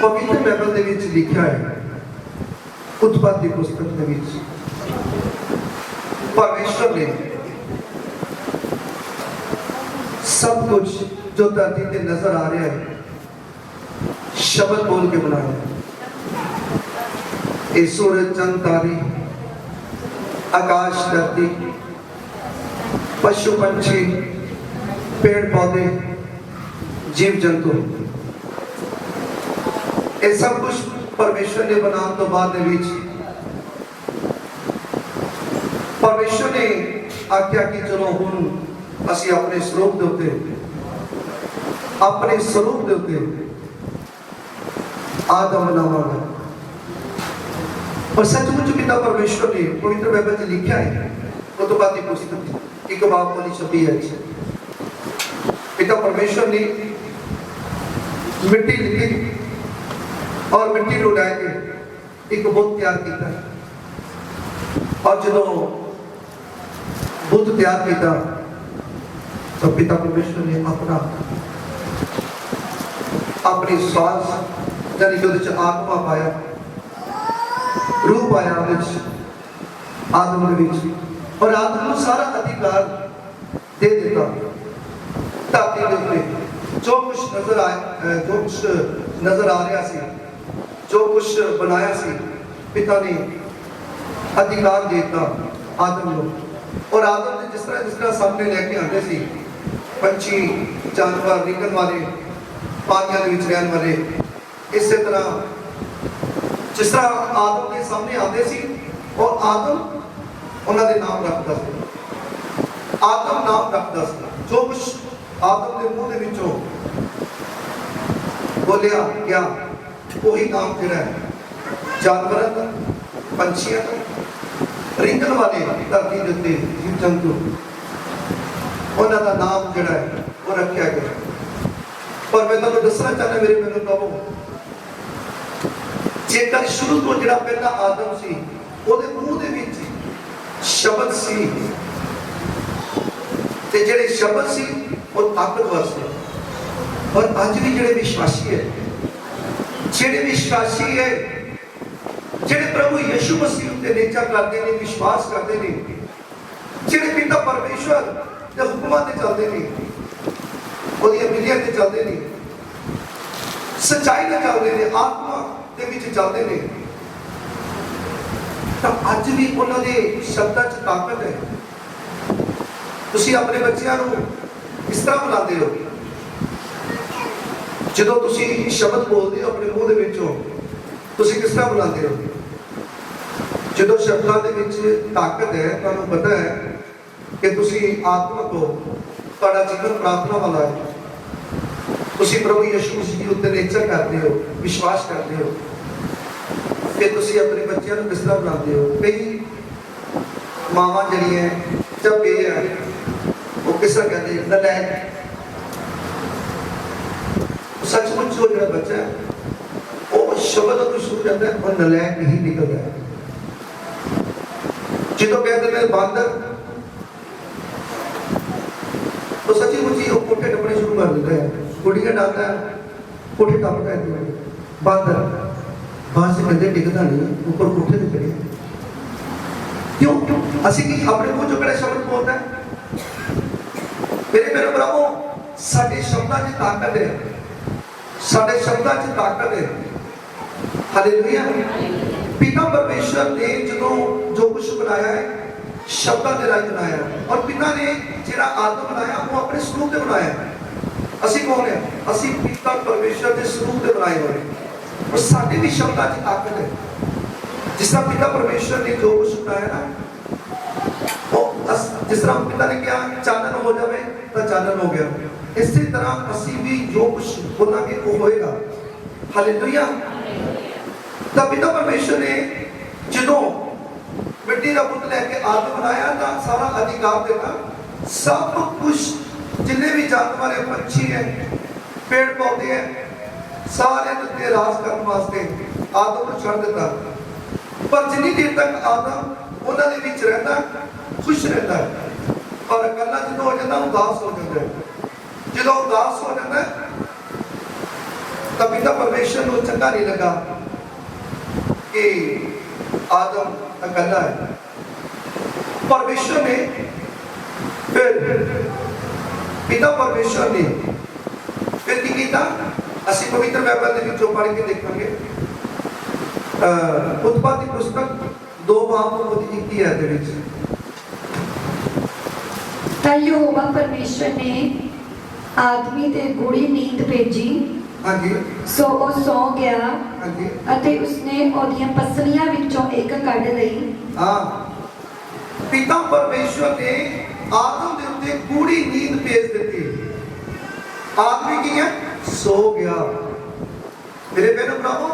पवित्र बाइबल दे विच लिखा है, उत्पत्ति पुस्तक दे विच परमेश्वर ने सब कुछ जो धरती ते नजर आ रहा है शब्द बोल के बनाया। ये सूरज, चंद, तारे, आकाश, धरती, पशु पंछी, पेड़ पौधे, जीव जंतु, ये सब कुछ परमेश्वर ने बनाने तो बाद परमेश्वर ने आख्या कि चलो हुण असी अपने स्वरूप दे उत्ते आदम बनावांगे। और सचमुच पिता परमेश्वर ने पवित्र बाइबल में लिखा है, उत्पत्ति पुस्तक 1:26 पिता परमेश्वर ने मिट्टी लिखी और मिट्टी को डाल के एक बुत तैयार किया। और जो बुत तैयार किया तो पिता परमेश्वर ने अपनी श्वास यानी कि आत्मा पाया, रूह पाया आदम के, और आदम को सारा अधिकार दे देता। धरती के ऊपर जो कुछ नजर आ रहा सी, जो कुछ बनाया सी, पिता ने अधिकार देता आदम को। और आदम ने जिस तरह सामने लेके आते सी पंछी, जानवर, निकलने वाले, पानियों के विच रहने वाले, इसी तरह जिस तरह आदम के सामने आते सी और आदम उन्होंने नाम रखता सी, आदम नाम रखता सी। जो कुछ आदम के मुंह के विचों बोलिया गया वही नाम जिहड़ा है जानवरों का, पंछियों का, रिंगण वाले धरती के उत्ते जीव जंतु, उन्हों का नाम जिहड़ा है वो रखा गया। पर मैं तुहानूं दसना चाहना, मेरे मैनूं कहो, जेकर शुरू तो जिहड़ा पहला आदम सी ਉਹਦੇ ਮੂੰਹ ਦੇ ਵਿੱਚ ਸ਼ਬਦ ਸੀ, ਤੇ ਜਿਹੜੇ ਸ਼ਬਦ ਸੀ ਉਹ ਤਾਕਤਵਰ ਸੀ। और आज भी ਜਿਹੜੇ ਵਿਸ਼ਵਾਸੀ ਹੈ, ਜਿਹੜੇ ਪ੍ਰਭੂ ਯਿਸੂ ਮਸੀਹ ਉੱਤੇ ਨਿਰਭਰ ਕਰਦੇ ਨੇ, ਵਿਸ਼ਵਾਸ ਕਰਦੇ ਨੇ, ਜਿਹੜੇ ਪਿਤਾ ਪਰਮੇਸ਼ਵਰ ਦੇ ਹੁਕਮਾਂ ਤੇ ਚੱਲਦੇ ਨੇ, ਉਹਦੀਆਂ ਵਿਧੀਆਂ ਤੇ ਚੱਲਦੇ ਨੇ, ਸੱਚਾਈ ਨਾਲ ਚੱਲਦੇ ਨੇ, ਆਤਮਾ ਦੇ ਵਿੱਚ ਚੱਲਦੇ ਨੇ, ਤਾਂ ਅੱਜ ਵੀ ਉਹਨਾਂ ਦੇ ਸ਼ਬਦਾਂ 'ਚ ਤਾਕਤ ਹੈ। ਤੁਸੀਂ ਆਪਣੇ ਬੱਚਿਆਂ ਨੂੰ ਇਸ ਤਰ੍ਹਾਂ ਬੁਲਾਉਂਦੇ ਹੋ, ਜਦੋਂ ਤੁਸੀਂ ਸ਼ਬਦ ਬੋਲਦੇ ਹੋ ਆਪਣੇ ਮੂੰਹ ਦੇ ਵਿੱਚੋਂ, ਤੁਸੀਂ ਕਿਸ ਤਰ੍ਹਾਂ ਬੁਲਾਉਂਦੇ ਹੋ? ਜਦੋਂ ਸ਼ਬਦਾਂ ਦੇ ਵਿੱਚ ਤਾਕਤ ਹੈ, ਤੁਹਾਨੂੰ ਪਤਾ ਹੈ ਕਿ ਤੁਸੀਂ ਆਤਮਾ ਤੋਂ ਤੁਹਾਡਾ ਜੀਵਨ ਪ੍ਰਾਰਥਨਾ ਵਾਲਾ ਹੈ, ਤੁਸੀਂ ਪ੍ਰਭੂ ਯਿਸੂ ਮਸੀਹ ਦੇ ਉੱਤੇ ਨਿਰਭਰ ਕਰਦੇ ਹੋ, ਵਿਸ਼ਵਾਸ ਕਰਦੇ ਹੋ, ਕਿ ਤੁਸੀਂ ਆਪਣੇ ਬੱਚਿਆਂ ਨੂੰ ਕਿਸ ਤਰ੍ਹਾਂ ਬੁਲਾਉਂਦੇ ਹੋ। ਕਈ ਮਾਵਾਂ ਜਿਹੜੀਆਂ ਜਦ ਇਹ ਹੈ ਉਹ ਕਿਸ ਤਰ੍ਹਾਂ ਕਹਿੰਦੇ ਨਲਾਇਕ, सचमुच जो जो बच्चा है वो शब्द तो शुरू जाता है और नलायक नहीं निकलता है। जो कहते हैं बांदर, तो सच्ची मुच्ची वो कोठे टपने शुरू कर देता है, कुड़ियां डालता है, कोठे टपता है। बांदर बाहर से कहते टिकता नहीं, ऊपर कोठे से चढ़े। क्यों? असि की अपने मुंह जो कड़े शब्द बोलता है। मेरे भरावो, साडे शब्दां च ताकत है, साडे शब्दां च ताकत है। हालेलुया। पिता परमेश्वर ने जो कुछ बनाया है शब्दां दे राज बनाया, और पिता ने जिहड़ा आदम बनाया वो अपने स्वरूप दे बनाया है। असी कौन है? असी पिता परमेश्वर के स्वरूप दे बनाए हुए, और साडे भी शब्दां च ताकत है। जिस तरह पिता परमेश्वर ने जो कुछ बनाया ना, जिस तरह पिता ने कहा चानन हो जाए तो चानन हो गया, इसी तरह असी भी जो कुछ बोलांगे वो होएगा। हालेलुया। तब पिता परमेश्वर ने जो मिट्टी का पुत लेके आदम बनाया तो सारा अधिकार देता, सब कुछ जिन्हें भी जानवर है, पंछी है, पेड़ पौधे हैं, सारे उत्ते राज करने वास्ते आदम को छड़ देता। पर जितनी देर तक आदम उन्होंने बीच रहता, खुश रहता है, और अकेला जो हो जाता उदास हो जाता है। जो उदास हो जाता है ਤਾਂ ਪਿਤਾ ਪਰਮੇਸ਼ਰ ਨੂੰ ਚੰਗਾ ਨਹੀਂ ਲੱਗਾ ਕਿ ਆਦਮ ਇਕੱਲਾ ਹੈ। परमेश्वर ने फिर पिता परमेश्वर ने फिर की कीता ਅਸੀਂ ਪਵਿੱਤਰ ਬਾਈਬਲ ਦੇ ਵਿੱਚੋਂ ਪੜ੍ਹ ਕੇ ਦੇਖਾਂਗੇ। ਉਤਪਤੀ ਪੁਸਤਕ 2 ਬਾਬ ਨੂੰ ਉਹਦੀ 21 ਆਇਤ ਦੇ ਵਿੱਚ ਤਾਂ ਯਹੋਵਾ ਪਰਮੇਸ਼ਰ ਨੇ ਆਦਮੀ ਤੇ ਗੂੜੀ ਨੀਂਦ ਭੇਜੀ। ਹਾਂਜੀ। ਸੋ ਉਹ ਸੌ ਗਿਆ। ਹਾਂਜੀ। ਅਤੇ ਉਸਨੇ ਉਹਦੀਆਂ ਪਸਲੀਆਂ ਵਿੱਚੋਂ ਇੱਕ ਕੱਢ ਲਈ। ਹਾਂ, पिता परमेश्वर ने आदम के उत्ते गूढ़ी नींद भेज दी। आदमी की है सो गया। मेरे बहनों भरावो,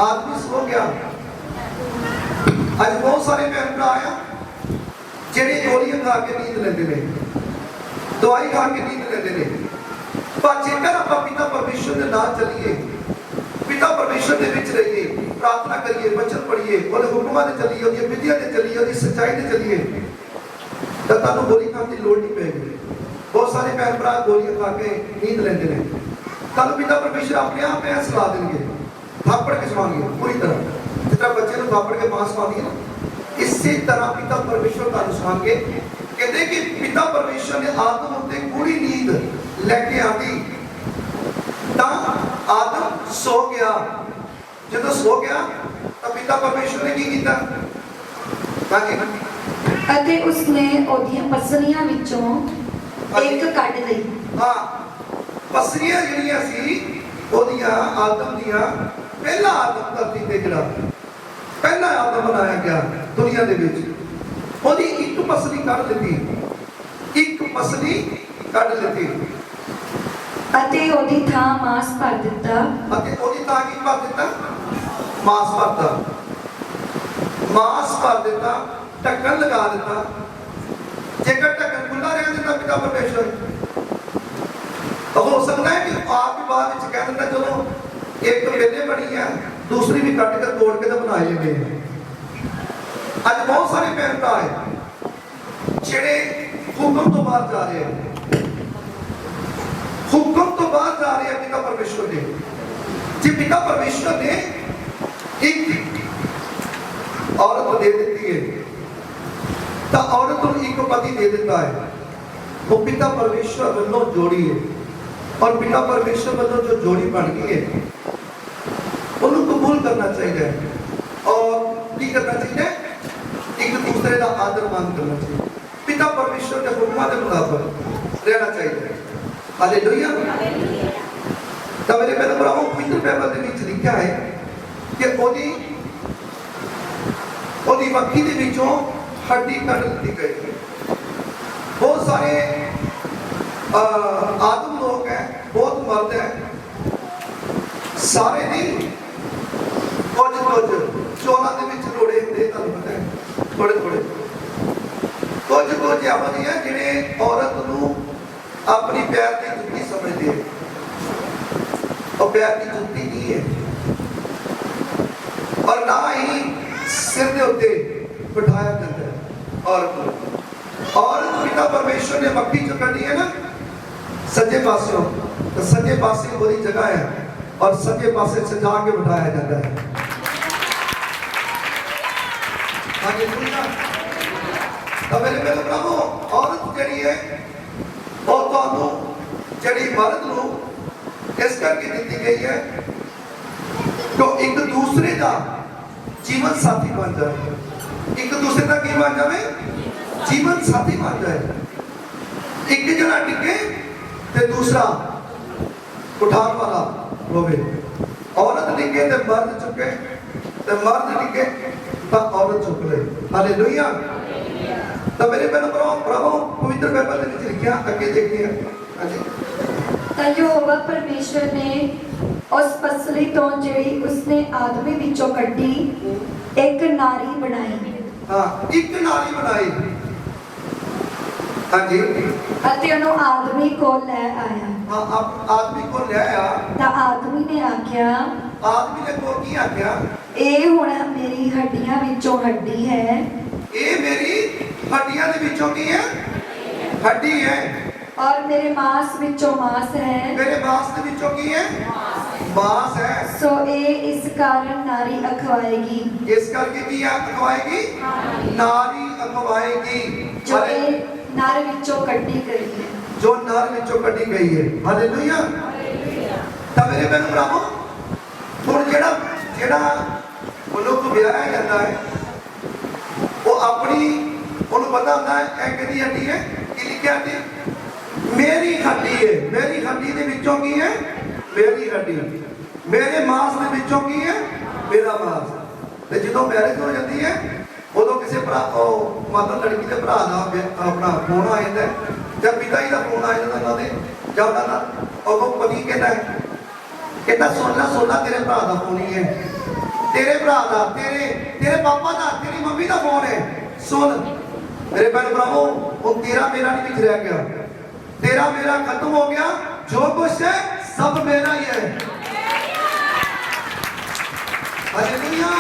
आदमी सो गया। आज बहुत सारे बहन भरा आया जेडे गोलियां खा के नींद लेंदे ने, दवाई खा के नींद लेंदे ने। पर जेकर आप पिता परमेश्वर के नाल चलिए, पिता परमेश्वर के विच रहिए, प्रार्थना करिए, वचन पढ़िए, ਉਹਦੇ ਹੁਕਮਾਂ ਤੇ ਚੱਲੀਏ, ਉਹਦੀ ਵਿਧੀਆਂ ਤੇ ਚੱਲੀਏ, ਉਹਦੀ ਸੱਚਾਈ ਤੇ ਚੱਲੀਏ, ਤਾਂ ਤੁਹਾਨੂੰ ਗੋਲੀ ਖਾਣ ਦੀ ਲੋੜ ਨਹੀਂ ਪੈਗੀ। ਬਹੁਤ ਸਾਰੇ ਭੈਣ ਭਰਾ ਗੋਲੀਆਂ ਖਾ ਕੇ ਨੀਂਦ ਲੈਂਦੇ ਨੇ। ਕੱਲ ਪਿਤਾ ਪਰਮੇਸ਼ਰ ਆਪਣੇ ਆਪ ਐ ਸਲਾ ਦੇਣਗੇ, ਥਾਪੜ ਕੇ ਸਵਾਉਣਗੇ ਪੂਰੀ ਤਰ੍ਹਾਂ। ਜਿਸ ਤਰ੍ਹਾਂ ਬੱਚੇ ਨੂੰ ਥਾਪੜ ਕੇ ਮਾਂ ਸਵਾਉਂਦੀ ਹੈ ਨਾ, ਇਸੇ ਤਰ੍ਹਾਂ ਪਿਤਾ ਪਰਮੇਸ਼ਰ ਤੁਹਾਨੂੰ ਸਵਾਉਣਗੇ। ਕਹਿੰਦੇ ਕਿ ਪਿਤਾ ਪਰਮੇਸ਼ਰ ਨੇ ਆਦਮ ਉੱਤੇ ਗੂੜੀ ਨੀਂਦ ਲੈ ਕੇ ਆਂਦੀ ਤਾਂ ਆਦਮ ਸੋ ਗਿਆ। ਜਦੋਂ ਸੋ ਗਿਆ ਤਾਂ ਪਿਤਾ ਪਰਮੇਸ਼ਰ ਨੇ ਕੀ ਕੀਤਾ? ਅਤੇ ਉਸਨੇ ਉਹਦੀਆਂ ਪਸਲੀਆਂ ਵਿੱਚੋਂ ਇੱਕ ਕੱਢ ਲਈ। ਹਾਂ, ਪਸਲੀਆਂ ਜਿਹੜੀਆਂ ਸੀ ਉਹਦੀਆਂ ਆਦਮ ਦੀਆਂ, ਪਹਿਲਾ ਆਦਮ ਧਰਤੀ ਤੇ ਜਿਹੜਾ ਪਹਿਲਾ ਆਦਮ ਬਣਾਇਆ ਗਿਆ ਦੁਨੀਆ ਦੇ ਵਿੱਚ, ਉਹਦੀ ਇੱਕ ਪਸਲੀ ਕੱਢ ਦਿੱਤੀ, ਇੱਕ ਪਸਲੀ ਕੱਢ ਦਿੱਤੀ। ਅਤੇ ਉਹਦੀ ਥਾਂ ਮਾਸ ਭਰ ਦਿੱਤਾ। ਅਤੇ ਉਹਦੀ ਥਾਂ ਕੀ ਭਰ ਦਿੱਤਾ? ਮਾਸ ਭਰਤਾ। ਮਾਸ ਭਰ ਦਿੱਤਾ, ਢੱਕਣ ਲਗਾ ਦਿੱਤਾ। ਜੇਕਰ ਢੱਕਣ ਖੁੱਲਾ ਰਹਿਣ ਦਿੱਤਾ ਪਿਤਾ ਪਰਮੇਸ਼ਰ, ਤਾਂ ਹੋ ਸਕਦਾ ਹੈ ਕਿ ਆਪ ਵੀ ਬਾਅਦ ਵਿੱਚ ਕਹਿ ਦਿੰਦਾ ਚਲੋ ਇੱਕ ਵੇਲੇ ਬਣੀ ਹੈ, ਦੂਸਰੀ ਵੀ ਕੱਟ ਕੇ ਤੋੜ ਕੇ ਤਾਂ ਬਣਾਏ ਗਏ। ਅੱਜ ਬਹੁਤ ਸਾਰੇ ਭੈਣ ਭਰਾ ਹੈ ਜਿਹੜੇ ਹੁਕਮ ਤੋਂ ਬਾਹਰ ਜਾ ਰਹੇ ਹਨ, ਹੁਕਮ ਤੋਂ ਬਾਹਰ ਜਾ ਰਹੇ ਹਨ ਪਿਤਾ ਪਰਮੇਸ਼ਰ ਦੇ। ਜੇ ਪਿਤਾ ਪਰਮੇਸ਼ਰ ਨੇ ਇੱਕ औरत दे देती है तो औरत को एक पति दे देता है। वो पिता परमेश्वर वालों जोड़ी है, और पिता परमेश्वर वालों जो जोड़ी बन गई है उन्हें कबूल करना चाहिए और की करना चाहिए, एक दूसरे का आदर मान करना चाहिए, पिता परमेश्वर के हुक्म के मुताबिक रहना चाहिए। हालेलुया। तो मेरे पहले भरावों पवित्र बाइबल के विच लिखा है कि ਉਹਦੀ ਮੱਖੀ ਦੇ ਵਿੱਚੋਂ ਹੱਡੀ ਕੱਢ ਦਿੱਤੀ ਗਈ। ਬਹੁਤ ਸਾਰੇ ਆਦਮ ਲੋਕ ਹੈ, ਬਹੁਤ ਮਰਦ ਹੈ, ਸਾਰੇ ਨਹੀਂ, ਕੁਝ ਚੋਲਾਂ ਦੇ ਵਿੱਚ ਰੋੜੇ ਹੁੰਦੇ, ਤੁਹਾਨੂੰ ਪਤਾ ਹੈ, ਥੋੜੇ ਕੁਝ ਇਹੋ ਜਿਹੇ ਹੈ ਜਿਹੜੇ ਔਰਤ ਨੂੰ ਆਪਣੀ ਪੈਰ ਦੀ ਜੁੱਤੀ ਸਮਝਦੇ ਹੈ। ਉਹ ਪੈਰ ਦੀ ਜੁੱਤੀ ਨਹੀਂ ਹੈ, और ना ही सिर के उत्ते बिठाया जाता है और पिता परमेश्वर ने मक्खी जो कटी है ना सज्जे पासे, तो सज्जे पासे बड़ी जगह है और सज्जे पासे सजा के बिठाया जाता है। हालेलुया। तो मेरे मेरे प्रभु औरत जड़ी है और तो जड़ी मर्द नु इस करके दी गई है तो एक दूसरे का जीवन साथी बन जाए, एक दूसरे का की बन जाए, जीवन साथी बन जाए। एक जना टिके ते दूसरा उठान वाला होवे, औरत टिके ते मर्द चुके, ते मर्द टिके तो औरत चुक ले। हालेलुया। तो मेरे बहनों प्रभु पवित्र बाइबल में लिखा, आगे देखते हैं। हाँ जी। यहोवा परमेश्वर ने उस पसली तो ਜਿਹੜੀ ਉਸਨੇ ਆਦਮੀ ਵਿੱਚੋਂ ਕੱਢੀ ਇੱਕ ਨਾਰੀ ਬਣਾਈ। हाँ, एक नारी बनाई। हाँ जी। ਅਤੇ ਉਹਨੂੰ ਆਦਮੀ ਕੋਲ ਲੈ ਆਇਆ। हाँ, अब आदमी को ले आया। ਤਾਂ ਆਦਮੀ ਨੇ ਆਖਿਆ, आदमी ने को की आख्या, ਇਹ ਹੁਣ ਮੇਰੀ ਹੱਡੀਆਂ ਵਿੱਚੋਂ ਹੱਡੀ ਹੈ। ये मेरी हड्डियां दे विचों की है, हड्डी है, और मेरे मांस ਵਿੱਚੋਂ ਮਾंस है। मेरे मांस दे विचों की है, मांस है। सो ए इस कारण नारी अखवाएगी, इस करके की अखवाएगी, नारी अखवाएगी, जो ए नर विचों कड्डी गई है, जो नर विचों कड्डी गई है। हालेलुया। तो मेरे बहन भरावो, हुण जेड़ा जेड़ा मनुख विआया जाता है वो अपनी उन्हें पता होता है ए किहदी हड्डी है, की लिखिया है, मेरी हड्डी है। मेरी हड्डी दे विचों की है, मेरी हड्डी, मेरे मांस दे विचों की है, मेरा मांस। ते जदों मैरिज हो जाती है उदों किसी भरा मतलब लड़की के भरा का अपना फोन आ जाता है, जब पिता जी का फोन आ जाता है उन्होंने, जब उन्होंने पति कहता है, कहता सोना तेरे भरा का फोन ही है, तेरे भरा का, तेरे तेरे पापा का, तेरी मम्मी का फोन है, सुन मेरे बहन भरावो, वो तेरा मेरा नहीं बिछ रह गया, तेरा मेरा खत्म हो गया, जो कुछ है सब मेरा ही है। हालेलुया।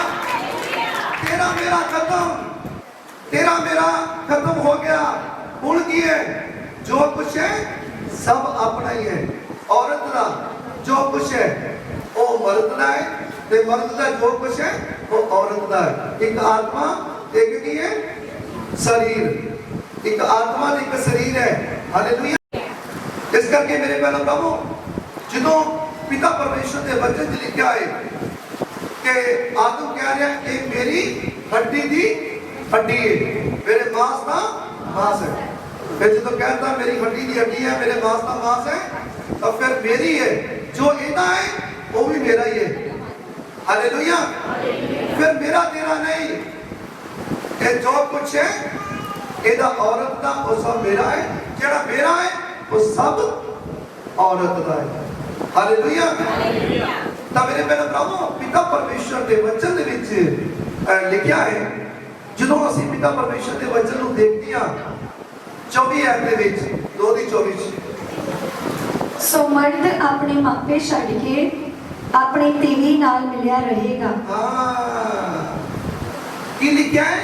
तेरा मेरा खत्म, तेरा मेरा खत्म हो गया, हुण की है, जो कुछ है सब अपना ही है। औरत का जो कुछ है वो मर्द का है, ते मर्द का जो कुछ है वो औरत का है। एक आत्मा, एक की है शरीर, एक आत्मा एक शरीर है। हालेलुया। इस करके मेरे बहनों प्रभु, जो पिता परमेश्वर के वचन च लिखा है कि आदम कह रहा है ये मेरी हड्डी दी हड्डी है, मेरे मांस का मांस है। फिर जो कहता मेरी हड्डी दी हड्डी है, मेरे मांस का मांस है, तो फिर मेरी है, जो इना है वो भी मेरा ही है। हालेलुया। फिर मेरा तेरा नहीं, ये जो कुछ है एदा औरत का वो सब मेरा है, जेड़ा मेरा है वो सब औरत का है। हालेलुया। तो मेरे बहन भरावो, पिता परमेश्वर के वचन दे विच लिखिया है, ਜਦੋਂ ਅਸੀਂ ਪਿਤਾ ਪਰਮੇਸ਼ਰ ਦੇ ਵਚਨ ਨੂੰ ਦੇਖਦੇ ਹਾਂ 24 ਐਤ ਦੇ ਵਿੱਚ 2:24 सो मर्द अपने मापे छड़ के अपनी तीवी नाल मिलिया रहेगा। की लिखा है,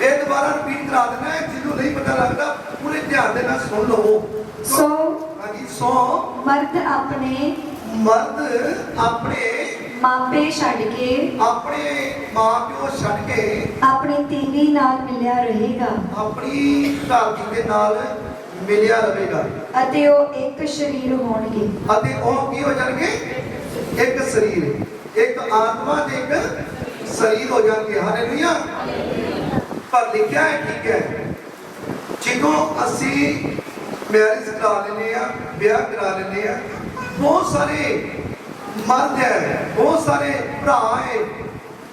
ये दोबारा रिपीट करा देना है, जिन्हों नहीं पता लगता पूरे ध्यान देना सुन लो। सो सो मर्द अपने मापे छड़ के अपने मां प्यो छड़ के अपनी तीवी नाल मिलिया रहेगा, अपनी घरदी के नाल मिलिया रहेगा, अते ओ एक शरीर होणगे। अते ओ की हो जाणगे, एक शरीर, एक आत्मा ते एक शरीर हो जाणगे। हालेलुया। पर लिखा है, ठीक है, जिदों असी मैरिज करा लेने आ, ब्याह करा लेने आ, बहुत सारे मर्द है, बहुत सारे भरा है,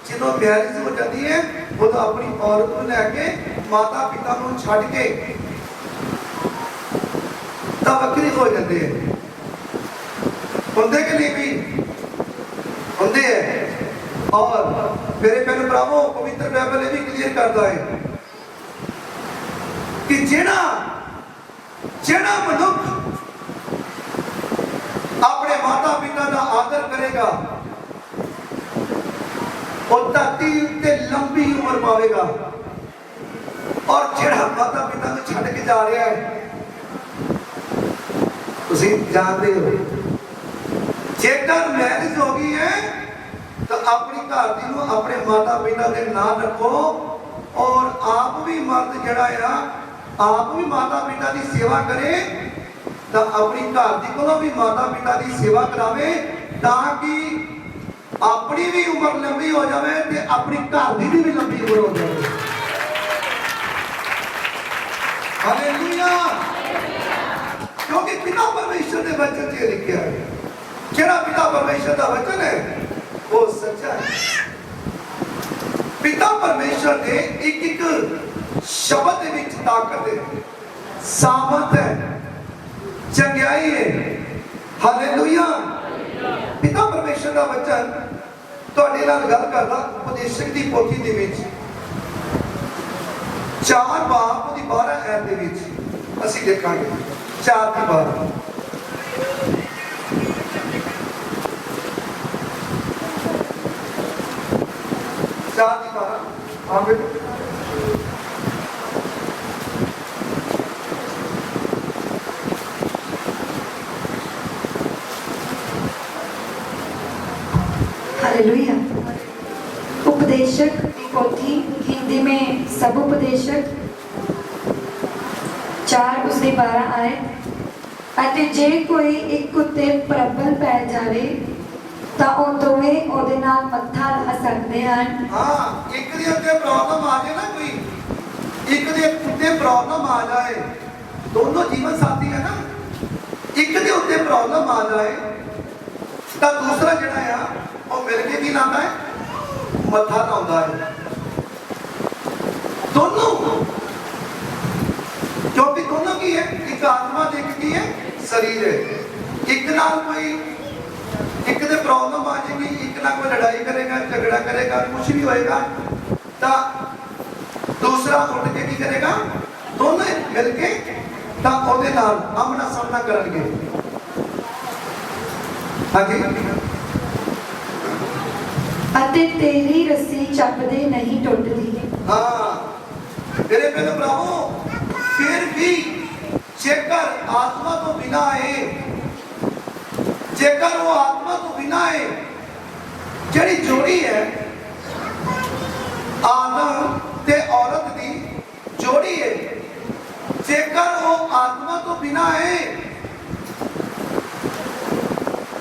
जो मैरिज हो जाती है वो तो अपनी औरत को लैके माता पिता को छड़ के तब वक्री हो जाते हैं। होंदे के लिए भी होंदे है। और मेरे बहन भरावो, पवित्र बाइबल भी क्लियर करता है कि जेड़ा जेड़ा मनुख अपने माता पिता का आदर करेगा और धरती उत्ते लंबी उम्र पावेगा, और जेड़ा माता पिता को छड़ के जा रहा है, तुसी जानते हो, जेकर मैरिज हो गई है तो अपनी घरदी नूं अपने माता पिता के नाम रखो, और आप भी मर्द जड़ा है आप भी माता पिता की सेवा करे, तो अपनी घरदी को भी माता पिता की सेवा करावे, ताकि अपनी भी उम्र लंबी हो जाए ते अपनी घरदी भी लंबी उम्र हो जाए। हालेलुया। क्योंकि पिता परमेश्वर के वचन से लिखा है, जेड़ा पिता परमेश्वर का वचन है वो सच्चा है। पिता परमेश्वर के एक एक शब्द में ताकत है, सामर्थ है, चंगाई है। हालेलुया। पिता परमेश्वर का वचन ਤੁਹਾਡੇ ਨਾਲ ਗੱਲ ਕਰਦਾ ਉਪਦੇਸ਼ਕ ਦੀ ਪੋਥੀ ਦੇ ਵਿੱਚ 4 ਬਾਬ ਦੀ 12 ਐਤ ਦੇ ਵਿੱਚ ਅਸੀਂ ਦੇਖਾਂਗੇ 4 ਦੀ 12 4 ਦੀ 12 ਆਵੇ हालेलुया। उपदेशक की पोथी, हिंदी में सब उपदेशक 4 उसके 12 आए। ਅਤੇ ਜੇ ਕੋਈ ਇੱਕ ਉੱਤੇ ਪ੍ਰਬਲ ਪੈ ਜਾਵੇ ਤਾਂ ਉਹ ਦੋਵੇਂ ਉਹਦੇ ਨਾਲ ਮੱਥਾ ਲਾ ਸਕਦੇ ਹਨ। ਹਾਂ, ਇੱਕ ਦੇ ਉੱਤੇ ਪ੍ਰੋਬਲਮ ਆ ਜਾਏ ਨਾ, ਕੋਈ ਇੱਕ ਦੇ ਉੱਤੇ ਪ੍ਰੋਬਲਮ ਆ ਜਾਏ, ਦੋਨੋਂ ਜੀਵਨ ਸਾਥੀ ਹੈ ਨਾ, ਇੱਕ ਦੇ ਉੱਤੇ ਪ੍ਰੋਬਲਮ ਆ ਜਾਏ ਤਾਂ ਦੂਸਰਾ ਜਿਹੜਾ ਆ ਉਹ ਮਿਲ ਕੇ ਕੀ ਲਾਉਂਦਾ ਹੈ, ਮੱਥਾ ਲਾਉਂਦਾ ਹੈ। ਦੋਨੋਂ, ਕਿਉਂਕਿ ਦੋਨੋਂ ਕੀ ਹੈ, ਇੱਕ ਆਤਮਾ ਤੇ ਇੱਕ ਕੀ ਹੈ, ਸਰੀਰ ਹੈ। ਇੱਕ ਨਾਲ ਕੋਈ ਇੱਕ ਦੇ ਪ੍ਰੋਬਲਮ ਆ ਜਾਏਗੀ, ਇੱਕ ਨਾਲ ਕੋਈ ਲੜਾਈ ਕਰੇਗਾ, ਝਗੜਾ ਕਰੇਗਾ, ਕੁਝ ਵੀ ਹੋਏਗਾ ਤਾਂ ਦੂਸਰਾ ਉੱਠ ਕੇ ਕੀ ਕਰੇਗਾ, ਦੋਨੇ ਮਿਲ ਕੇ ਤਾਂ ਉਹਦੇ ਨਾਲ ਆਮਣਾ ਸਾਹਮਣਾ ਕਰਨਗੇ। ਹਾਂਜੀ। ਅਤੇ ਤੇਰੀ ਰੱਸੀ ਚੱਪਦੇ ਨਹੀਂ ਟੁੱਟਦੀ। ਹਾਂ ਮੇਰੇ ਭੈਣੋ ਭਰਾਵੋ, ਫਿਰ ਵੀ ਜੇਕਰ ਆਤਮਾ ਤੋਂ ਬਿਨਾ ਹੈ, ਜੇਕਰ ਉਹ ਆਤਮਾ ਤੋਂ ਬਿਨਾ ਹੈ, ਜਿਹੜੀ ਜੋੜੀ ਹੈ ਆਦਮ ਤੇ ਔਰਤ ਦੀ ਜੋੜੀ ਹੈ, ਜੇਕਰ ਉਹ ਆਤਮਾ ਤੋਂ ਬਿਨਾ ਹੈ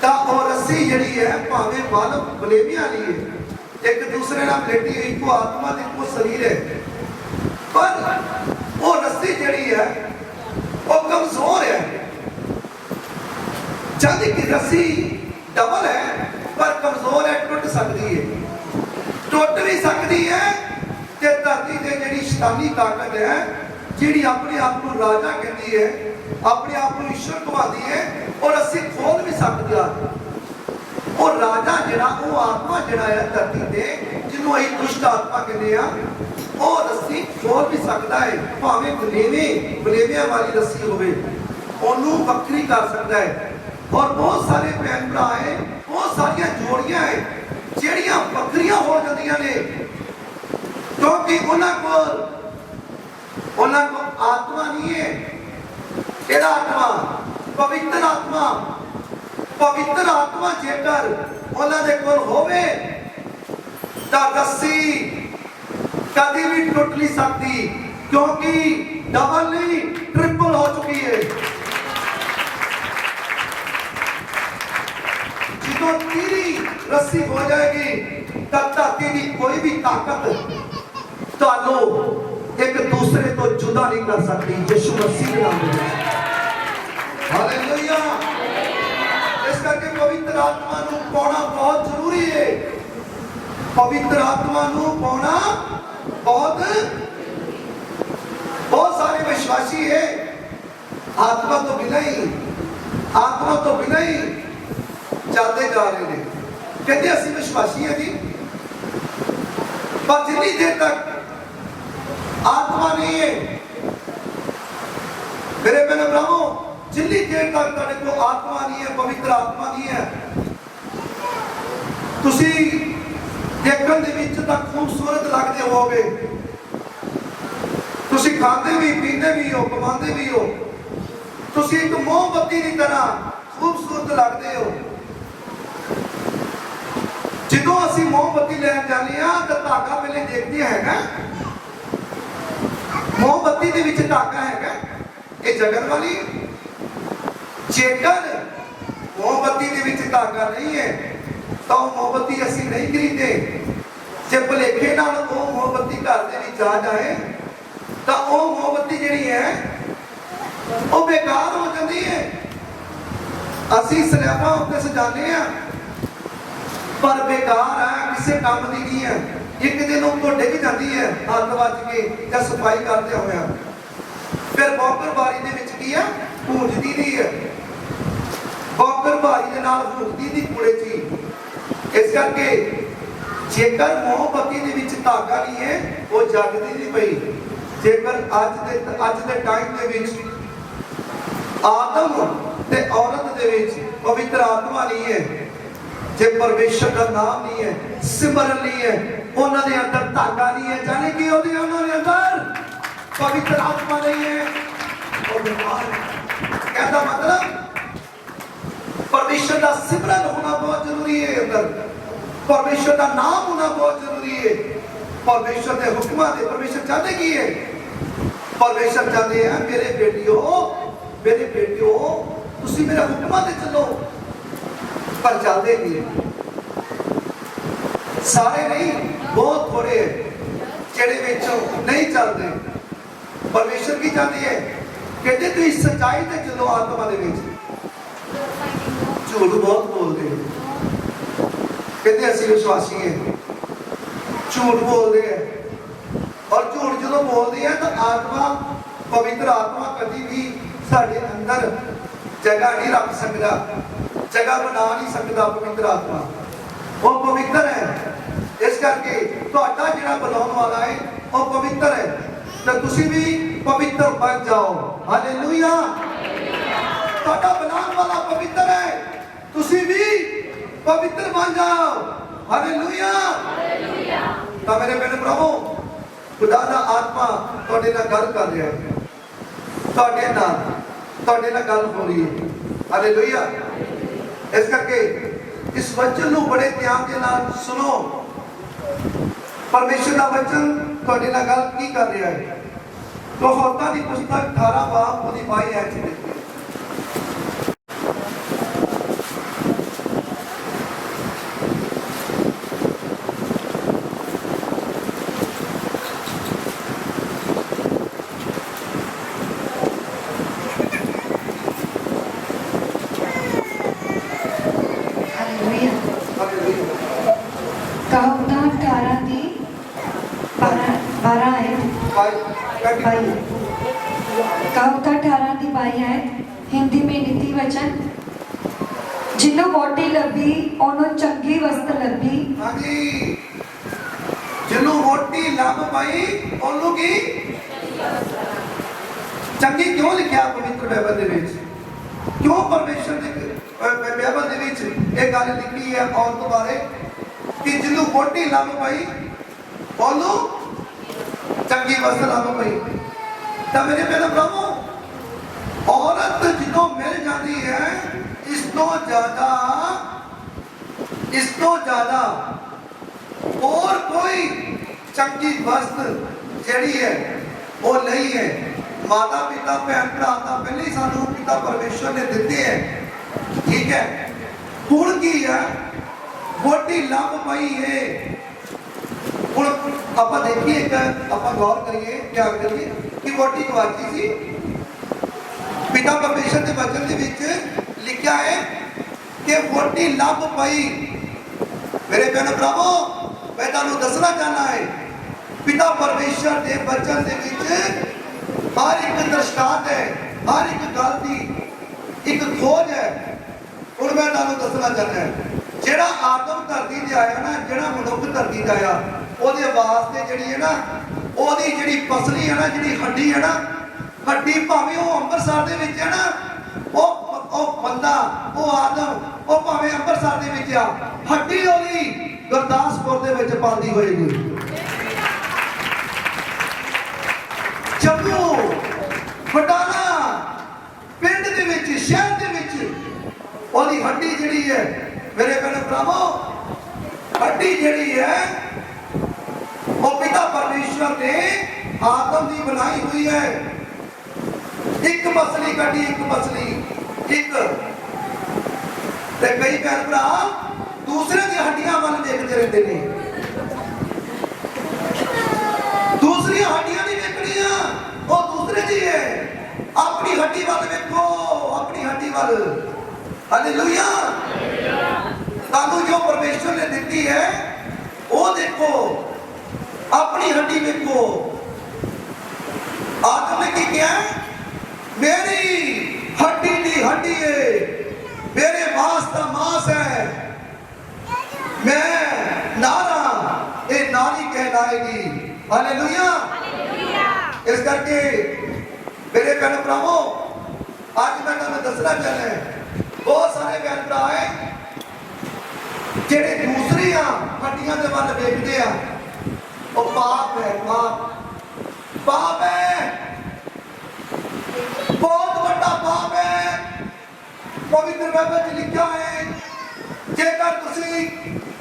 ਤਾਂ ਉਹ ਰੱਸੀ ਜਿਹੜੀ ਹੈ ਭਾਵੇਂ ਵੱਲ ਬਲੇਵੀਆਂ ਲਈ ਹੈ, ਇੱਕ ਦੂਸਰੇ ਨਾਲ ਲੇਟੀ ਹੋਈ, ਇੱਕੋ ਆਤਮਾ ਤੇ ਇੱਕੋ ਸਰੀਰ ਹੈ, ਪਰ ਉਹ ਰੱਸੀ ਜਿਹੜੀ ਹੈ ਉਹ ਕਮਜ਼ੋਰ ਹੈ। ਜਦ ਕਿ ਰੱਸੀ ਡਬਲ ਹੈ ਪਰ ਕਮਜ਼ੋਰ ਹੈ, ਟੁੱਟ ਸਕਦੀ ਹੈ, ਟੁੱਟ ਵੀ ਸਕਦੀ ਹੈ। ਤੇ ਧਰਤੀ ਤੇ ਜਿਹੜੀ ਸ਼ੈਤਾਨੀ ਤਾਕਤ ਹੈ, ਜਿਹੜੀ ਆਪਣੇ ਆਪ ਨੂੰ ਰਾਜਾ ਕਹਿੰਦੀ ਹੈ, ਆਪਣੇ ਆਪ ਨੂੰ ਈਸ਼ਵਰ ਕਹਾਉਂਦੀ ਹੈ, ਉਹ ਰੱਸੀ ਖੋਲ ਵੀ ਸਕਦੀ ਹੈ। ਉਹ ਰਾਜਾ ਜਿਹੜਾ, ਉਹ ਆਤਮਾ ਜਿਹੜਾ ਹੈ ਧਰਤੀ ਤੇ, ਜਿਹਨੂੰ ਅਸੀਂ ਦੁਸ਼ਟ ਆਤਮਾ ਕਹਿੰਦੇ ਆ, ਉਹ ਰੱਸੀ ਖੋਲ ਵੀ ਸਕਦਾ ਹੈ। ਭਾਵੇਂ ਬਲੇਵਿਆਂ ਵਾਲੀ ਰੱਸੀ ਹੋਵੇ, ਉਹਨੂੰ ਵੱਖਰੀ ਕਰ ਸਕਦਾ ਹੈ। ਔਰ ਬਹੁਤ ਸਾਰੇ ਭੈਣ ਭਰਾ ਹੈ, ਬਹੁਤ ਸਾਰੀਆਂ ਜੋੜੀਆਂ ਹੈ ਜਿਹੜੀਆਂ ਵੱਖਰੀਆਂ ਹੋ ਜਾਂਦੀਆਂ ਨੇ, ਕਿਉਂਕਿ ਉਹਨਾਂ ਕੋਲ ਆਤਮਾ ਨਹੀਂ ਹੈ। ਕਿਹੜਾ ਆਤਮਾ? ਪਵਿੱਤਰ ਆਤਮਾ। ਪਵਿੱਤਰ ਆਤਮਾ ਜੇਕਰ ਉਹਨਾਂ ਦੇ ਕੋਲ ਹੋਵੇ ਤਾਂ ਰੱਸੀ ਕਦੀ ਵੀ ਟੁੱਟ ਨਹੀਂ ਸਕਦੀ, ਕਿਉਂਕਿ ਡਬਲ ਨਹੀਂ, ਟ੍ਰਿਪਲ ਹੋ ਚੁੱਕੀ ਹੈ। ਜਦੋਂ ਤੀਰੀ ਰੱਸੀ ਹੋ ਜਾਏਗੀ ਤਾਂ ਧਰਤੀ ਦੀ ਕੋਈ ਵੀ ਤਾਕਤ ਤੁਹਾਨੂੰ ਇੱਕ ਦੂਸਰੇ ਤੋਂ ਜੁਦਾ ਨਹੀਂ ਕਰ ਸਕਦੀ, ਯਿਸੂ ਮਸੀਹ ਦੇ ਨਾਮ ਵਿੱਚ। ਹਾਲੇਲੂਇਆ। ਇਸ ਕਰਕੇ ਪਵਿੱਤਰ ਆਤਮਾ ਨੂੰ ਪਾਉਣਾ ਬਹੁਤ ਜ਼ਰੂਰੀ ਹੈ। ਪਵਿੱਤਰ ਆਤਮਾ ਨੂੰ ਪਾਉਣਾ ਬਹੁਤ ਸਾਰੇ ਵਿਸ਼ਵਾਸੀ ਹੈ ਆਤਮਾ ਤੋਂ ਬਿਨਾਂ ਹੀ ਚੱਲਦੇ ਜਾ ਰਹੇ ਨੇ। ਕਹਿੰਦੇ ਅਸੀਂ ਵਿਸ਼ਵਾਸੀ ਹਾਂ ਜੀ, ਪਰ ਜਿੰਨੀ ਦੇਰ ਤੱਕ ਆਤਮਾ ਨਹੀਂ ਹੈ, ਮੇਰੇ ਭੈਣੋ ਭਰਾਵੋ, ਜਿੰਨੀ ਦੇਰ ਤੱਕ ਤੁਹਾਡੇ ਕੋਲ ਆਤਮਾ ਨਹੀਂ ਹੈ, ਪਵਿੱਤਰ ਆਤਮਾ ਨਹੀਂ ਹੈ, ਤੁਸੀਂ ਦੇਖਣ ਦੇ ਵਿੱਚ ਤਾਂ ਖੂਬਸੂਰਤ ਲੱਗਦੇ ਹੋਵੋਗੇ, ਤੁਸੀਂ ਖਾਂਦੇ ਵੀ, ਪੀਂਦੇ ਵੀ ਹੋ, ਕਮਾਉਂਦੇ ਵੀ ਹੋ, ਤੁਸੀਂ ਇੱਕ ਮੋਮਬੱਤੀ ਦੀ ਤਰ੍ਹਾਂ ਖੂਬਸੂਰਤ ਲੱਗਦੇ ਹੋ। ਜਦੋਂ ਅਸੀਂ ਮੋਮਬੱਤੀ ਲੈਣ ਜਾਂਦੇ ਹਾਂ ਤਾਂ ਧਾਗਾ ਪਹਿਲੇ ਦੇਖਦੇ ਹੈਗਾ, ਮੋਮਬੱਤੀ ਦੇ ਵਿੱਚ ਧਾਗਾ ਹੈਗਾ, ਇਹ ਜਗਨ ਵਾਲੀ। ਜੇਕਰ ਮੋਮਬੱਤੀ ਦੇ ਵਿੱਚ ਧਾਗਾ ਨਹੀਂ ਹੈ ਤਾਂ ਉਹ ਮੋਮਬੱਤੀ ਅਸੀਂ ਨਹੀਂ ਖਰੀਦਦੇ। ਜੇ ਭੁਲੇਖੇ ਨਾਲ ਉਹ ਮੋਮਬੱਤੀ ਘਰ ਦੇ ਵਿੱਚ ਆ ਜਾਏ ਤਾਂ ਉਹ ਮੋਮਬੱਤੀ ਜਿਹੜੀ ਹੈ ਉਹ ਬੇਕਾਰ ਹੋ ਜਾਂਦੀ ਹੈ। ਅਸੀਂ ਸਲੈਬਾਂ ਉੱਤੇ ਸਜਾਉਂਦੇ ਹਾਂ ਪਰ ਬੇਕਾਰ ਹੈ, ਕਿਸੇ ਕੰਮ ਦੀ ਨਹੀਂ ਹੈ। ਇੱਕ ਦਿਨ ਉਹ ਤੋਂ ਡਿੱਗ ਜਾਂਦੀ ਹੈ ਹੱਥ ਵੱਜ ਕੇ ਜਾਂ ਸਫਾਈ ਕਰਦੇ ਹੋਇਆ, ਫਿਰ ਬੌਕਰ ਬਾਰੀ ਦੇ ਵਿੱਚ ਕੀ ਹੈ, ਪੂੰਝਦੀ ਦੀ ਹੈ, ਬੌਕਰ ਬਾਰੀ ਦੇ ਨਾਲ ਪੂੰਝਦੀ ਦੀ ਕੂੜੇ ਚ। ਇਸ ਕਰਕੇ ਜੇਕਰ ਮੋਮਬੱਤੀ ਦੇ ਵਿੱਚ ਧਾਗਾ ਨਹੀਂ ਹੈ, ਉਹ ਜਗਦੀ ਨਹੀਂ ਪਈ। ਜੇਕਰ ਅੱਜ ਦੇ ਟਾਈਮ ਦੇ ਵਿੱਚ ਆਦਮ ਤੇ ਔਰਤ ਦੇ ਵਿੱਚ ਪਵਿੱਤਰ ਆਤਮਾ ਨਹੀਂ ਹੈ, ਜੇ ਪਰਮੇਸ਼ਰ ਦਾ ਨਾਮ ਨਹੀਂ ਹੈ, ਸਿਮਰਨ ਨਹੀਂ ਹੈ, ਉਹਨਾਂ ਦੇ ਅੰਦਰ ਧਾਗਾ ਨਹੀਂ ਹੈ, ਜਾਨੀ ਕਿ ਉਹਨਾਂ ਦੇ ਅੰਦਰ ਪਵਿੱਤਰ ਆਤਮਾ ਨਹੀਂ ਹੈ, ਉਹ ਬਿਮਾਰ ਹੈ। कहता मतलब परमेश्वर का सिमरन होना बहुत जरूरी है अंदर। परमेश्वर का नाम होना बहुत जरूरी है। परमेश्वर के हुक्मां दे परमेश्वर चाहते की है? परमेश्वर चाहते हैं मेरे बेटियों तुसी मेरे हुक्मां दे चलो। पर चलते नहीं सारे नहीं, बहुत थोड़े जेड़े विचों नहीं चलते। परमेश्वर की चाहती है कहते तू इस सच्चाई ते चलो आत्मा दे विच। झूठ बहुत बोलते हैं, कहते असि विश्वासी हैं, झूठ बोलते हैं। और झूठ जो बोलते हैं तो आत्मा पवित्र आत्मा कभी भी साढ़े अंदर जगह नहीं रख सकता, जगह बना नहीं सकता। पवित्र आत्मा वो पवित्र है, इस करके तुहाडा जिहड़ा बुलाउण वाला है वो पवित्र है, तो तुसी भी पवित्र बन जाओ। हालेलुया। तुहाडा बुलाउण वाला पवित्र है, तुसी भी पवित्र बन जाओ। हालेलुया। तो मेरे बहन भरावो खुदा दा आत्मा तुहाडे नाल गल कर रहा है, तुहाडे नाल गल हो रही है। हालेलुया। इस करके इस वचन नूं बड़े ध्यान के नाल सुनो। परमेश्वर का वचन तुहाडे नाल गल की कर रहा है। तो होता दी पुस्तक 18 बाब ओदी 22 आयत देखिए। हिंदी में नीति वचन, जिन्हों वोटी लभी ओनों चंगी वस्त लभी। हाँ जी, जिन्हों वोटी लभ पाई ओनों की चंगी क्यों लिखा पवित्र बाइबल दे विच? क्यों परमेश्वर ने बाइबल दे विच एक गल लिखी है औरत बारे कि जिन्हों वोटी लभ पाई ओनों चंगी वस्त लभ पाई। तो मेरे प्यारे भरावो औरत जिन्हों मिल जाती है इस तो ज्यादा और कोई चंगी वस्त जड़ी है वो नहीं है। माता पिता भैन भरा तो पहले ही सानू पिता परमेश्वर ने दिते हैं, ठीक है। हुण की है वोटी लभ पई है। हुण आपां देखिए, एक आपां गौर करिए, क्या करिए कि वोटी गवाची सी। पिता परमेश्वर के वचन के विच लिखा है कि वोटी लभ पई। मेरे बहन भरावो मैं तुहानू दसना चाहना है पिता परमेश्वर के वचन के विच हर एक दृष्टांत है, हर एक गल की एक खोज है। हुण मैं तुहानू दसना चाहना है जेड़ा आदम धरती ते आया ना, जेड़ा मनुख धरती ते आया ओदे वास्ते जिहड़ी है ना ओदी जिहड़ी पसली है ना, जिहड़ी हड्डी है ना, हड्डी भावें वो अंबरसर दे विच है ना, वो बंदा वो आदम वो भावें अंबरसर दे विच आ, हड्डी ओदी गुरदासपुर दे विच पांदी होएगी। जम्मू बटाला पिंड दे विच शहर दे विच ओदी हड्डी जिहड़ी है मेरे बहन भरावो हड्डी जिहड़ी है वो पिता परमेश्वर ने आदम की बनाई हुई है। एक मसली कटी, एक मसली एक ते कई भैन भरा दूसरे दी हड्डियां वाल देखते रहते हैं। दूसरी हड्डियां नहीं देखनिया, वो दूसरे दी है। अपनी हड्डी वाल देखो, अपनी हड्डी वाल। हालेलुया। ताकू जो परमेश्वर ने दी है वो देखो, अपनी हड्डी देखो। आदम ने की किया? मेरी हड्डी दी हड्डी है, मेरे मांस का मांस है, मैं नारा ये नारी कहलाएगी। हालेलुया। इस करके मेरे बहन भरावो आज मैं तुहानू दसना चाहना है बहुत सारे बहन भरा है जेड़े दूसरी हड्डियां दे वल देखते हैं, वो पाप है, पाप है, बहुत बड़ा पाप है। पवित्र बाइबल च लिखा है जेकर तुसी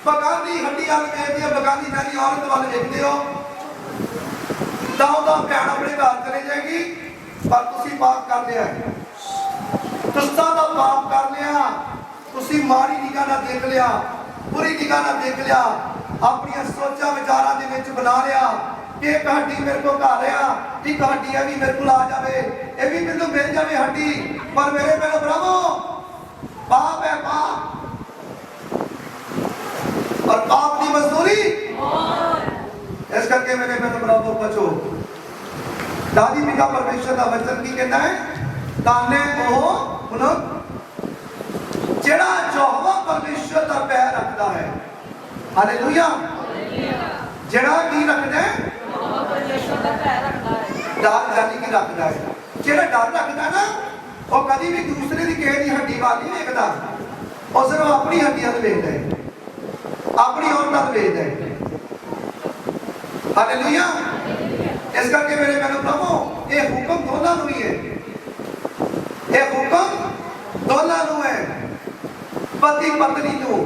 ਬਗਾਨੀ ਹੱਡੀ ਵਾਲ ਵੇਖਦੇ ਹੋ, ਬਗਾਨੀ ਜਾਨੀ ਔਰਤ ਵੱਲ ਵੇਖਦੇ ਹੋ ਤਾਂ ਉਹਦਾ ਭੈਣ ਆਪਣੇ ਘਰ ਚਲੇ ਜਾਏਗੀ, ਪਰ ਤੁਸੀਂ ਪਾਪ ਕਰ ਲਿਆ, ਦੁਸਤਾਂ ਦਾ ਪਾਪ ਕਰ ਲਿਆ, ਤੁਸੀਂ ਮਾੜੀ ਨਿਗਾਹ ਨਾਲ ਦੇਖ ਲਿਆ, ਬੁਰੀ ਨਿਗਾਹ ਨਾਲ ਦੇਖ ਲਿਆ, ਆਪਣੀਆਂ ਸੋਚਾਂ ਵਿਚਾਰਾਂ ਦੇ ਵਿੱਚ ਬਣਾ ਲਿਆ ਕਿ ਇੱਕ ਹੱਡੀ ਮੇਰੇ ਕੋਲ ਘਰ ਆ, ਇੱਕ ਹੱਡੀ ਇਹ ਵੀ ਮੇਰੇ ਕੋਲ ਆ ਜਾਵੇ, ਇਹ ਵੀ ਮੈਨੂੰ ਮਿਲ ਜਾਵੇ ਹੱਡੀ, ਪਰ ਮੇਰੇ ਭੈਣੋ ਭਰਾਵੋ पाप है पाप, और पाप की मजदूरी इस करके मेरे मैं बराबर बचो। दादी पिता परमेश्वर का वचन की कहना है, ताने ओ मनुख जेड़ा यहोवा परमेश्वर का पैर रखता है, हालेलुया, जेड़ा की रखता है, यहोवा परमेश्वर का पैर रखता है, डर यानी कि रखता है, जेड़ा डर रखता है ना वो कभी भी दूसरे की किसी की हड्डी वाल नहीं देखता, और सिर्फ अपनी हड्डी वाल देखता है, अपनी औरत वाल देखता है, हालेलुया। इस करके मेरे बहनों प्रभु ये हुक्म दोनों को ही है, ये हुक्म दोनों को है, पति पत्नी को,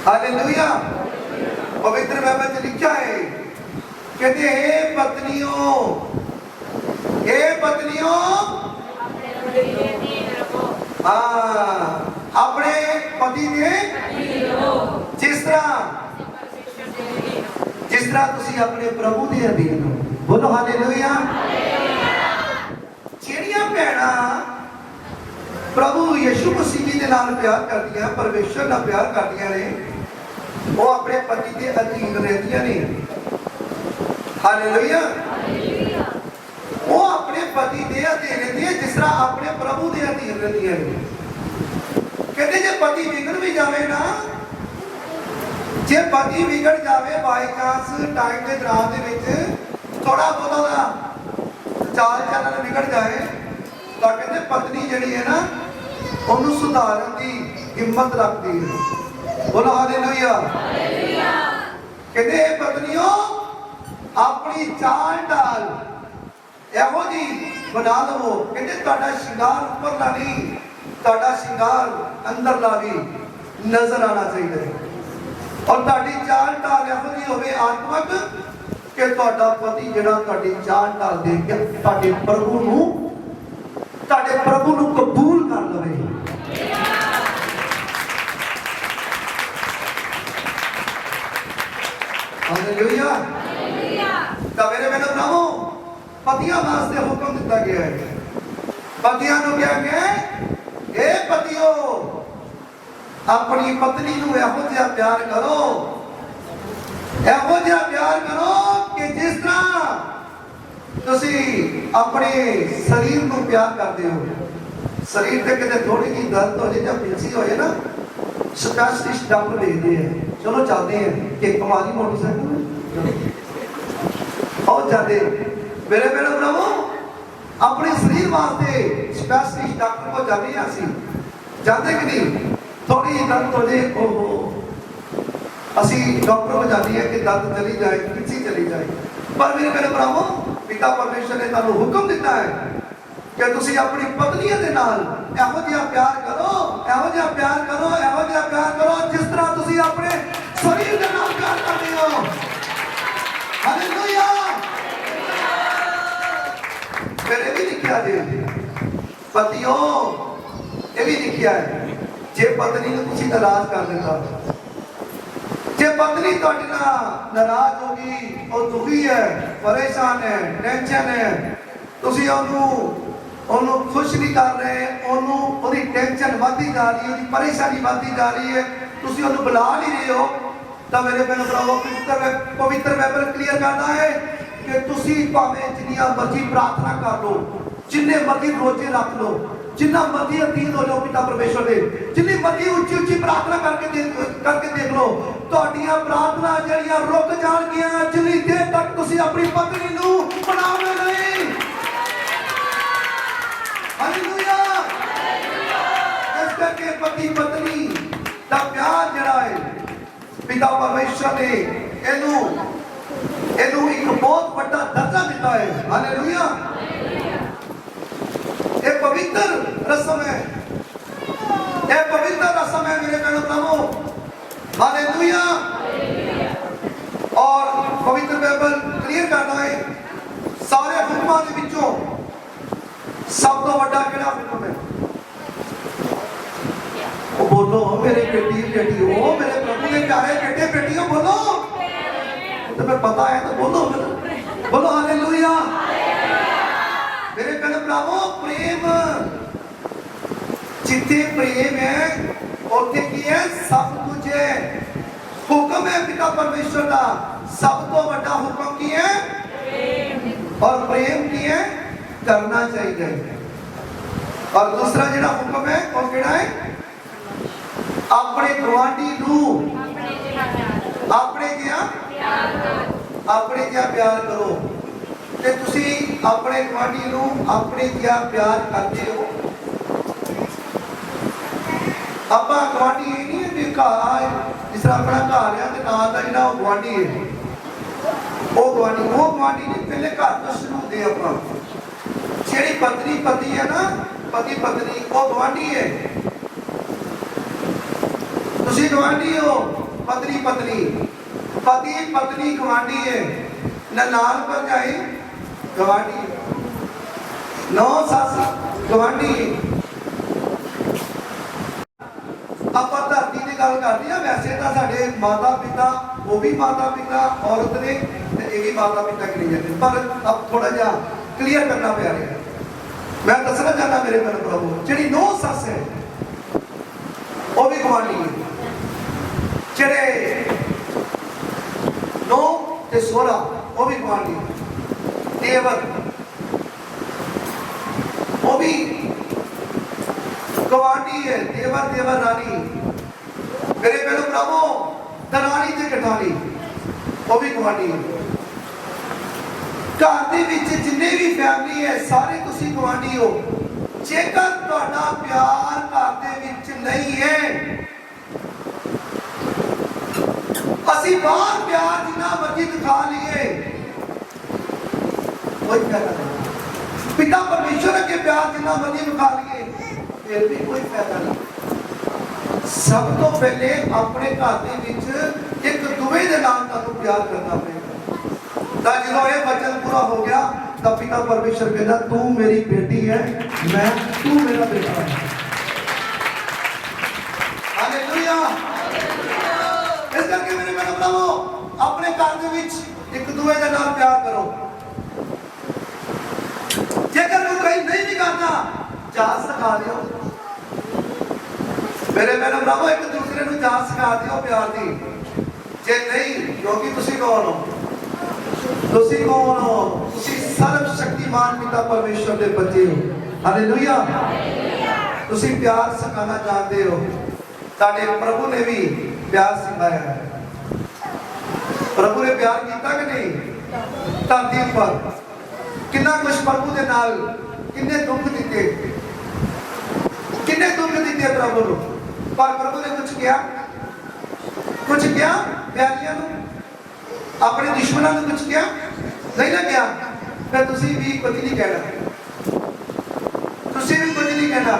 हालेलुया। पवित्र बाइबल में लिखा है, कहते हे पत्नियों, हे पत्नियों, अपने पति ने जिस तरह तुसी अपने प्रभु के अधीन हो, बोलो हालेलुया। ਜਿਹੜੀਆਂ ਭੈਣਾਂ प्रभु यीशु मसीह ਦੇ ਨਾਲ ਪਿਆਰ ਕਰਦੀਆਂ, परमेश्वर ਨਾਲ ਪਿਆਰ ਕਰਦੀਆਂ ਨੇ, ਉਹ ਆਪਣੇ ਪਤੀ ਦੇ ਅਧੀਨ ਰਹਿੰਦੀਆਂ ਨੇ, ਹਾਲੇਲੂਇਆ। वो अपने पति दे अधीन रहती है जिस तरह अपने प्रभु दे अधीन रहती है। कहते जे पति बिगड़ भी जावे ना, जे पति बिगड़ जावे बाई चांस टाइम के दौरान दे विच थोड़ा बहुत चाल चलन बिगड़ जाए, तो कहते पत्नी जिहड़ी है ना ਉਹਨੂੰ ਸੁਧਾਰਨ ਦੀ ਹਿੰਮਤ ਰੱਖਦੀ है, बोलो हालेलुया। कहते पत्नियों अपनी चाल ढाल ਇਹੋ ਜੀ ਬਣਾ ਲਵੋ, ਕਹਿੰਦੇ ਤੁਹਾਡਾ ਸ਼ਿੰਗਾਰ ਉੱਪਰਲਾ ਨਹੀਂ, ਤੁਹਾਡਾ ਸ਼ਿੰਗਾਰ ਅੰਦਰਲਾ ਵੀ ਨਜ਼ਰ ਆਣਾ ਚਾਹੀਦਾ ਹੈ, ਔਰ ਤੁਹਾਡੀ ਚਾਲ ਢਾਲ ਇਹੋ ਜੀ ਹੋਵੇ ਆਤਮਿਕ ਕਿ ਤੁਹਾਡਾ ਪਤੀ ਜਿਹੜਾ ਤੁਹਾਡੀ ਚਾਲ ਢਾਲ ਦੇਖ ਕੇ ਤੁਹਾਡੇ ਪ੍ਰਭੂ ਨੂੰ ਕਬੂਲ ਕਰ ਲਵੇ। ਹਾਲੇਲੂਇਆ। ਤਾਂ ਮੇਰੇ ਭੈਣੋ ਭਰਾਵੋ पतियों वास्ते हुक्म दिता गया है, पतियों को क्या गया है, हे पतियों अपनी पत्नी को एहो जिहा प्यार करो, एहो जिहा प्यार करो कि जिस तरह तुसी अपने शरीर को प्यार करते हो। शरीर पे कितने थोड़ी जी दर्द हो जाए या पिलसी हो जाए ना, स्पेशलिस्ट डॉक्टर देखते हैं, चलो चलते हैं कि कमाली मोटरसाइकिल और जाते मेरे मेरे प्रभु अपने शरीर वास्ते स्पेशलिस्ट डॉक्टर को जाते हैं, असी जाते कि नहीं, थोड़ी दर्द हो जाए ओहो असी डॉक्टर को जाते हैं कि दर्द चली जाए, किसी चली जाए, पर मेरे मेरे प्रभु पिता परमेश्वर ने तुहानू हुक्म दिता है कि तुसी अपनी पत्नियों के नाल एहो जिहा प्यार करो, एहो जिहा प्यार करो, एहो जिहा प्यार करो जिस तरह तुसी अपने शरीर के नाल प्यार करते हो। हालेलुया। फिर ये भी लिखा है पतियों, ये भी लिखा है जे पत्नी को तुसी नाराज कर देता, जे पत्नी तुहाडे नाल नाराज होगी, वो दुखी है, परेशान है, टेंशन है, तुसी ਉਹਨੂੰ खुश नहीं कर रहे, ਉਹਦੀ टेंशन बढ़ती जा रही है, ਉਹਦੀ परेशानी बढ़ती जा रही है, तुसी ਉਹਨੂੰ बुला नहीं रहे हो, तो मेरे भैन भरावो पवित्र बाइबल क्लियर करता है कि तुसी भावें जिन्नियां मर्जी प्रार्थना कर लो, जिन्ने मर्जी रोजे रख लो, जिन्ना मर्जी अधीन हो जाओ पिता परमेश्वर दे, जिन्नी मर्जी उच्ची उच्ची प्रार्थना करके देख लो, तुहाडियां प्रार्थना जड़ियां रुक जाणगियां जिन्नी देर तक तुसी अपनी पत्नी नूं मनाओगे नहीं। हालेलुया। इस करके पति पत्नी दा प्यार जड़ा है पिता परमेश्वर ने एनू एक बहुत बड़ा दर्जा दिता है। हालेलुया। ये पवित्र रस्म है, ये पवित्र रस्म है मेरे बहनों प्रभु। हालेलुया। और पवित्र बाइबल क्लियर करता है सारे हुक्मां दे विचों सब तो बड़ा केड़ा हुक्म है? ओ बोलो मेरे बेटी बेटियों, मेरे प्रभु के प्यारे बेटे बेटियों, बोलो। तुम्हें पता है तो बोलो, बोलो हालेलुया। मेरे प्यारे भरावो, प्रेम जिथे प्रेम है उथे की है सब कुछ है। हुक्म है पिता परमेश्वर का, सब तो बड़ा हुक्म की है प्रेम। और प्रेम की है करना चाहिए। और दूसरा जिहड़ा हुक्म है वो केड़ा है? अपने गवांडी नू अपने जिहा प्यार करो। ते तुसी अपने गवांडी नू अपने जिहा प्यार करते हो। ਆਪਾਂ ਗਵਾਂਢੀ ਇਹ ਨਹੀਂ ਵੀ ਘਰ ਜਿਸ ਤਰ੍ਹਾਂ ਆਪਣਾ ਘਰ ਆ ਤੇ ਨਾਲ ਦਾ ਜਿਹੜਾ ਉਹ ਗਵਾਂਢੀ ਹੈ, ਉਹ ਗਵਾਂਢੀ ਨਹੀਂ, ਪਹਿਲੇ ਘਰ ਤੋਂ ਸ਼ੁਰੂ ਹੁੰਦੇ ਆਪਾਂ। ਜਿਹੜੀ ਪਤਨੀ ਪਤੀ ਹੈ ਨਾ, ਪਤੀ ਪਤਨੀ, ਉਹ ਗਵਾਂਢੀ ਹੈ। ਤੁਸੀਂ ਗਵਾਂਢੀ ਹੋ, ਪਤਨੀ ਪਤਨੀ, ਪਤੀ ਪਤਨੀ ਗਵਾਂਢੀ ਹੈ, ਨਨਾਣ ਭਰਜਾਈ ਗਵਾਂਢੀ, ਨੌ ਸੱਸ ਗਵਾਂਢੀ। ਆਪਾਂ ਧਰਤੀ ਦੀ ਗੱਲ ਕਰਦੇ ਆ, ਵੈਸੇ ਤਾਂ ਸਾਡੇ ਮਾਤਾ ਪਿਤਾ, ਉਹ ਵੀ ਮਾਤਾ ਪਿਤਾ ਔਰਤ ਨੇ ਤੇ ਇਹ ਵੀ ਮਾਤਾ ਪਿਤਾ ਕਰੀ ਜਾਂਦੇ, ਪਰ ਅਬ ਥੋੜਾ ਜਿਹਾ ਕਲੀਅਰ ਕਰਨਾ ਪਿਆ ਰਿਹਾ। ਮੈਂ ਦੱਸਣਾ ਚਾਹੁੰਦਾ ਮੇਰੇ ਮਨ ਪ੍ਰਭੂ, ਜਿਹੜੀ ਨੌ ਸੱਸ ਹੈ ਉਹ ਵੀ ਗਵਾਂਢੀ ਹੈ। ਜਿਹੜੇ ਨੌ ਤੇ ਸੋਹਰਾ ਉਹ ਵੀ ਗਵਾਂਢੀ, ਦੇਵਰ ਉਹ ਵੀ गवांडी है। देवर देवर रानी, मेरे बहनों भरावो, दरानी ते जठानी वो भी गवांडी है। घर दे विच जिन्ने भी फैमिली है सारे तुसी गवांडी हो। जेकर तुहाडा प्यार घर दे विच नहीं है, असी बाहर प्यार जिन्ना मर्जी दिखा लिए कोई फायदा नहीं। पिता परमेश्वर के प्यार जिन्ना मर्जी दिखा लिए फिर भी कोई फायदा नहीं। सब तो पहले अपने घर दे विच एक दूजे दे नाल तुहानू प्यार करना पड़ेगा। तां जदों ये वचन पूरा हो गया तां पिता परमेश्वर कहता तू मेरी बेटी है, तू मेरा बेटा है। हालेलुया। इस करके मेरे बहनों भरावो, अपने घर दे विच एक दूजे दे नाल प्यार करो। जेकर कोई कहीं नहीं भी करता जाच सिखा दियो। मेरे बहनों भरावो, एक दूसरे को जाच सिखा दियो प्यार दी। जे नहीं, क्योंकि तुसी कौन हो? तुसी कौन हो? तुसी सर्व शक्तिमान पिता परमेश्वर के बच्चे हो। हालेलुया। तुसी प्यार सिखाना जानते हो। ताडे प्रभु ने भी प्यार सिखाया है। प्रभु ने प्यार किया कि नहीं? धरती पर कितना कुछ प्रभु के नाल किन्ने दुख दिते, किन्ने दुख दिते प्रभु को, पर प्रभु ने कुछ किया प्यारियां नूं, अपने दुश्मनों ने कुछ किया नहीं ना किया। फिर तुसी भी कुछ नहीं कहना, तुसी भी कुछ नहीं कहना।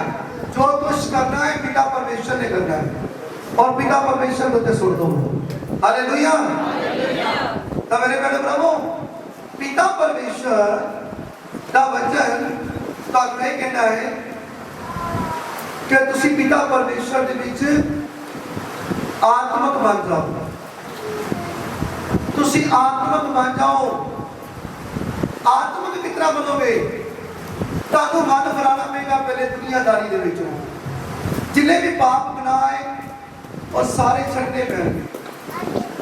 जो कुछ करना है पिता परमेश्वर ने करना है और पिता परमेश्वर को ते सुन दो। हालेलुया। तो मेरे प्यारे प्रभु, पिता परमेश्वर का वचन ताकू ये कहना है कि तुसी पिता परमेश्वर दे विच आत्मक बन जाओ। तुसी आत्मक बन जाओ। आत्मक कितना बनोगे? ताकू मन फराना पेगा पहले दुनियादारी दे विचों। जिन्ने भी पाप गुनाह है और सारे छड़ने पैणगे,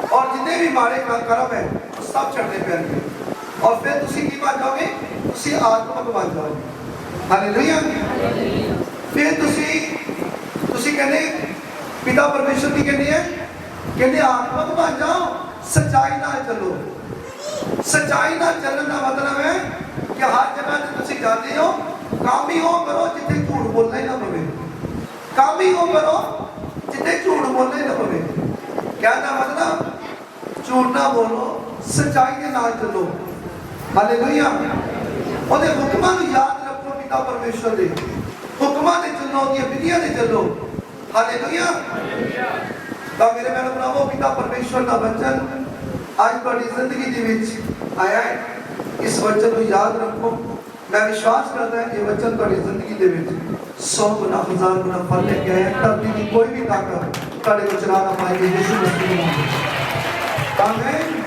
और जिन्ने भी माड़े कर्म है वो सब छड़ने पैणगे, और फिर तुसी की बन जाओगे? तुसी आत्मक बन जाओगे। हालेलुया। फिर तुसी कहने पिता परमेश्वर की कहनी है, कहने आत्मक बन जाओ, सच्चाई नाल चलो। सच्चाई नाल चलने का मतलब है कि हर जगह ते तुसी जाते हो, काम ही हो करो जिथे झूठ बोलना ही ना पवे। काम ही हो करो जिथे झूठ बोलना ही ना पवे। कहना मतलब झूठ ना बोलो, सच्चाई के नाल चलो। हालेलुया। ਉਹਦੇ ਹੁਕਮਾਂ ਨੂੰ ਯਾਦ ਰੱਖੋ, ਪਿਤਾ ਪਰਮੇਸ਼ਵਰ ਦੇ ਹੁਕਮਾਂ ਤੇ ਚੱਲੋ, ਉਹਦੀਆਂ ਵਿਧੀਆਂ ਤੇ ਚੱਲੋ। ਹਾਲੇਲੂਇਆ। ਤਾਂ ਮੇਰੇ ਭੈਣ ਭਰਾਵੋ, ਪਿਤਾ ਪਰਮੇਸ਼ਵਰ ਦਾ ਵਚਨ ਅੱਜ ਤੁਹਾਡੀ ਜ਼ਿੰਦਗੀ ਦੇ ਵਿੱਚ ਆਇਆ ਹੈ। ਇਸ ਵਚਨ ਨੂੰ ਯਾਦ ਰੱਖੋ। ਮੈਂ ਵਿਸ਼ਵਾਸ ਕਰਦਾ ਹਾਂ ਇਹ ਵਚਨ ਤੁਹਾਡੀ ਜ਼ਿੰਦਗੀ ਦੇ ਵਿੱਚ 100 ਗੁਣਾ 1000 ਗੁਣਾ ਫਲ ਲੈ ਕੇ ਆਇਆ। ਧਰਤੀ ਦੀ ਕੋਈ ਵੀ ਤਾਕਤ ਤੁਹਾਡੇ ਕੋਲ ਚਲਾ ਨਾ ਪਾਏਗੀ। ਯਿਸੂ ਮਸੀਹ ਦੇ ਨਾਮ ਵਿੱਚ ਆਮੇਨ।